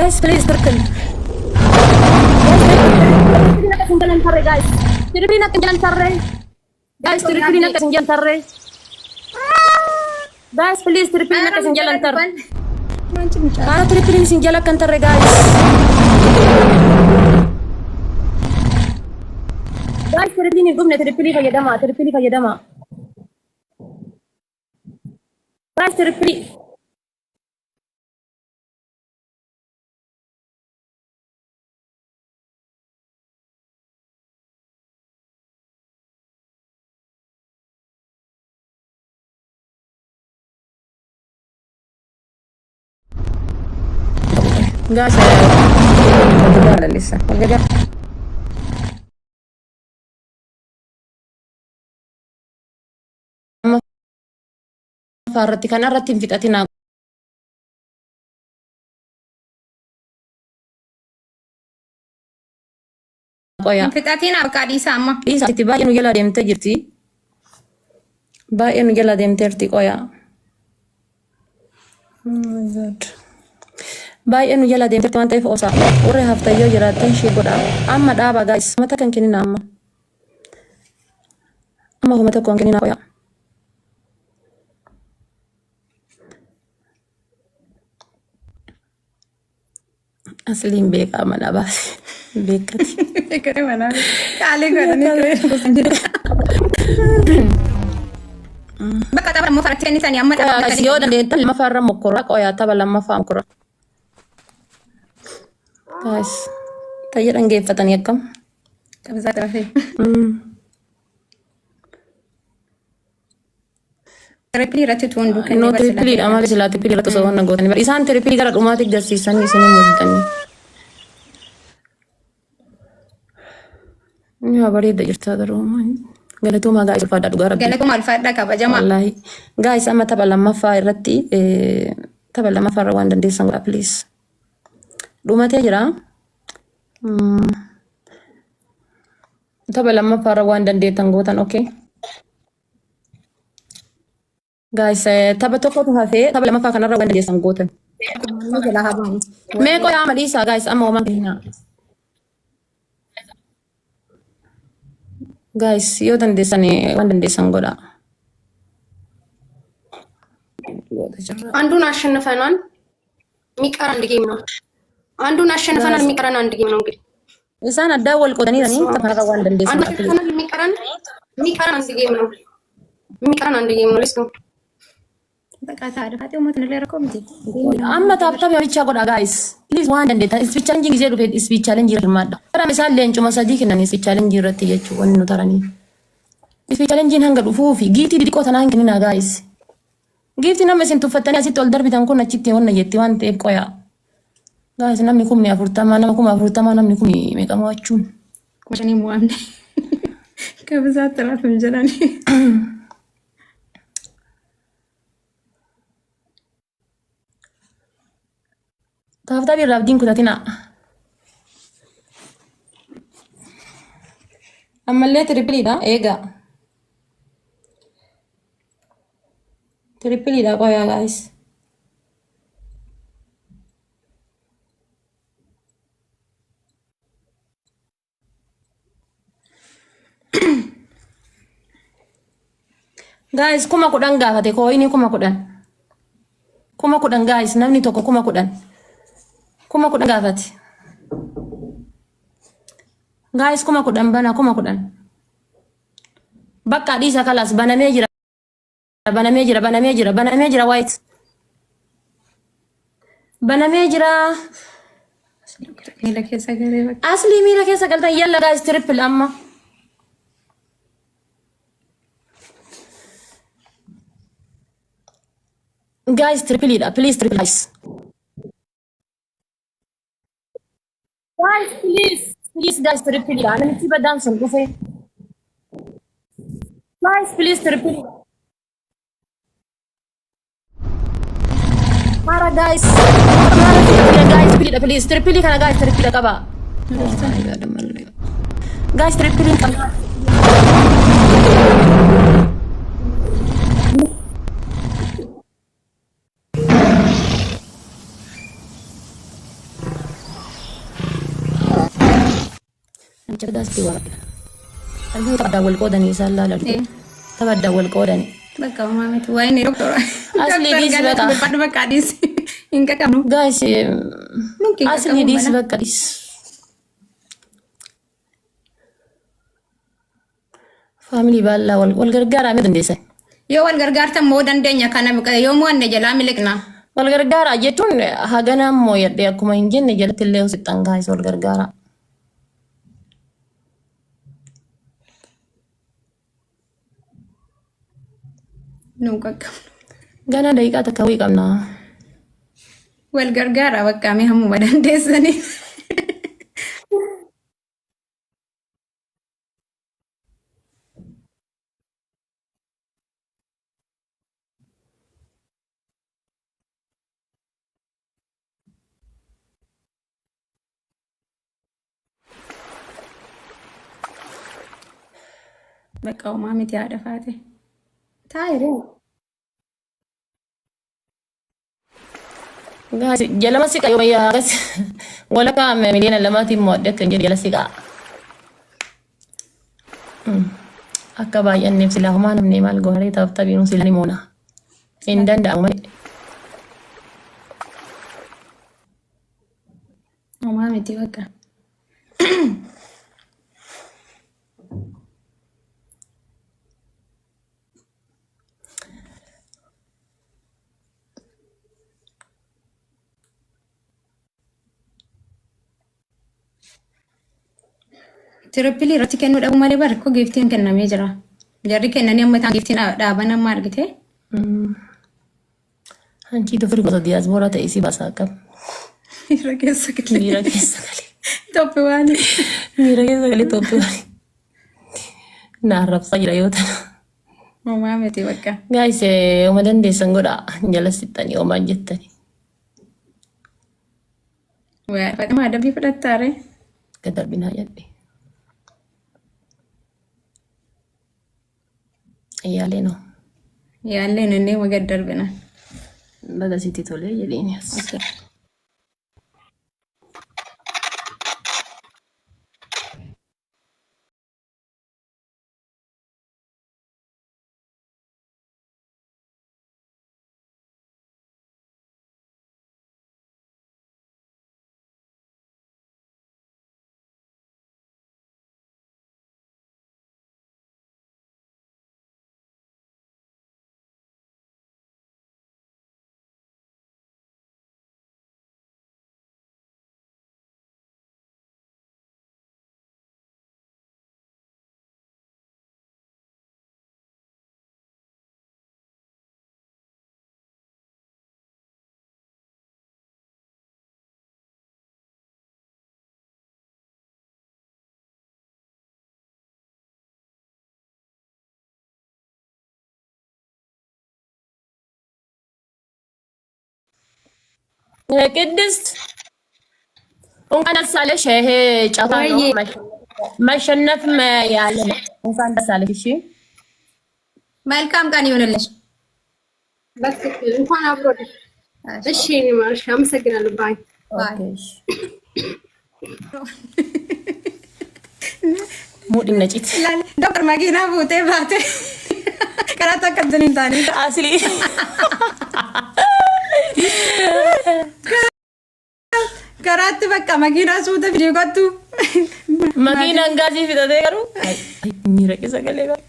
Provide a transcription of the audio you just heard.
Guys, please triple. Guys, triple natin jalan sarre. Guys, triple natin jalan sarre. Guys, please triple natin jalan sarre. Para triple natin jalan sarre, guys. Guys, triple ni gumne triple fayyadama, triple fayyadama. Guys, triple. Guys, saya lisa. Farati kan arratti fixatina. Qoya. Fixatina qaadisa amma. Isa itti baay'ee nu jala deemtee jirti. Baay'ee nu jala deemteerti qoya. Oh my god. Baay'ee nu jala deemteerti waan ta'eef osa. Warri haftayyoo jiraatte ishee godha. Amma dhaaba guys. Mata kan kennina amma. Amma humata kan kennina qoya. Asliin beekaa mana baase. Beekati. Beekate mana. Kaalee godhanii bakka tapha lammaffaa irratti kennisanii amma tapha yoo dandeettan lammaffaa irra mokkora qoyaa tapha lammaffaa mokkora. Guys, tayyee dhanggeeffatanii akkam. Kabajaa taphate. Trippilii irratti tuun duukaa. No trippilii amma silaa trippilii irratti osoo waan gootanii bara isaan trippilii gara dhumaatti garsiisanii isinii muddanii. Yaa bareeda jirtaa garuu galatoomaa guys ulfaadhaa dhugaa rabbi. Galatoomaa ulfaadhaa kabajamaa. Wallaahi guys amma tapha lammaffaa irratti tapha lammaffaa irra waan dandeessan godha please. Dhumatee jira. Tapha lammaffaa irra waan dandeettan gootan okay. Guys, tapha tokkotu hafee tapha lammaffaa kanarra waan dandeessan gootan. Mee qoyaa madiisa guys amma homaa keenya. Guys, yoo dandeessan waan dandeessan godha. አንዱን አሸንፈናል የሚቀር አንድ ጌም ነው። አንዱን አሸንፈናል የሚቀረን አንድ ጌም ነው። እንግዲህ isaan addaa wal qoodanii kanarra waan dandeessan አንዱን አሸንፈናል የሚቀረን አንድ ጌም ነው። የሚቀረን አንድ ጌም ነው። ሌትስ ጎ በቃ ታዲያ ፋጤው ሞት ነው ለረኮ እንዴ amma taaptaap ብቻ godha guys please waan dandeettan ispi challenge gisee dhufe ispi challenge hirmaadha bara misal leencuma sadii kennan ispi challenge irratti jechuu wanni nu taranii ispi challenge hanga dhufuu fi giiftii didiqoo tanaa hin kennina guys giiftii nama isin tuffattanii asitti ol darbitan kun achitti wanna jetti waan ta'eef qoyaa guys namni kumni 40 nama kuma 40 namni kuni meeqa mo'achuun ቆሸኒ ሙአን ከብዛት ተራፍ እንጀራኒ taaptaap irraa abdiin kutatina ammallee trippiliidha eegaa trippiliidha qoyaa guys guys kuma kudhan gaafate kooyini kuma kudhan guys namni tokko kuma kudhan gaafate guys kuma kudhan bana kuma kudhan bakka dhiisa kalas banamee jira white banamee jira ሚላ ከሳ ገሬ በቃ asli miila keessa galtan yalla guys triple amma guys triple ida please triple guys please guys triple ida ana miti badan sun kufe guys please triple ida mara guys please triple kana guys triple kaba guys triple kana Cerdas di wala. Algo tabadawal ko dani sa lala dito. Tabadawal ko dani. በቃ ማመት ወይኔ ዶክተር Asli dis baka. በቃ ዲስ እንከቀም ነው Guys, asli dis baka dis. Family balla wal gargara med ndese. yoo wal gargaartan moo dandeenya kana yoo moo anne jalaa miliqna Wal gargara jechuun haganam moo yadde akkuma hin jenne jalatti illee usittan guys wal gargara. nu qaqqab Gana daqiiqaa takka wii qabna. wal gargaara bakka mee hammuma dandeessanii በቃ ማሚት ያደፋቴ ታይሬ Guys, jalama sika yo ya guys. Wala ka milena lamati mo dek jala sika. Akka baay'anneef sila humaanamne maal goonee taphtabiinu sila ni moona. Hin danda'amu malee. ማሚት በቃ Tirappili irratti kennuu dhabu malee barko giftiin kennamee jira. Jarri kennanii amma isaan giftiin dhaaban amma argite. Hanqii tofir gosa diyaasboora ta'e si baasaa qaba. Miira keessa galee. Miira keessa galee. Toppi waani. Miira keessa galee toppi waani. Na arrabsaa jira yoo ta'u. Uumaa miti bakka. Guys, uma dandeessan godhaa jala sittanii homaan jettanii. Fadhima adabbii fudhattaare. Gad darbinaa jedhe. Yaalee no. Yaalleen inni wagad darbina. Baga sitti tolee jedheeni as. ቅድስት እንኳን ደስ አለሽ። ይሄ ጨዋታ ነው መሸነፍ ያለ ነው። እንኳን ደስ አለሽ። እሺ መልካም ቀን ይሁንልሽ። በትክክል እንኳን አብሮ እሺ እኔ ማርሽ አመሰግናለሁ። ባይ ባይ። ሙዲም ነጭት ዶክተር ማጊና ቡቴ ባቴ ከራታ ከድልን ታኒ አስሊ ከራት በቃ ማጊና ሱተ ቪዲዮ ቀጡ ማጊና እንጋዚ ፊታቴ ጋሩ ሚረቀ ሰገሌ ጋር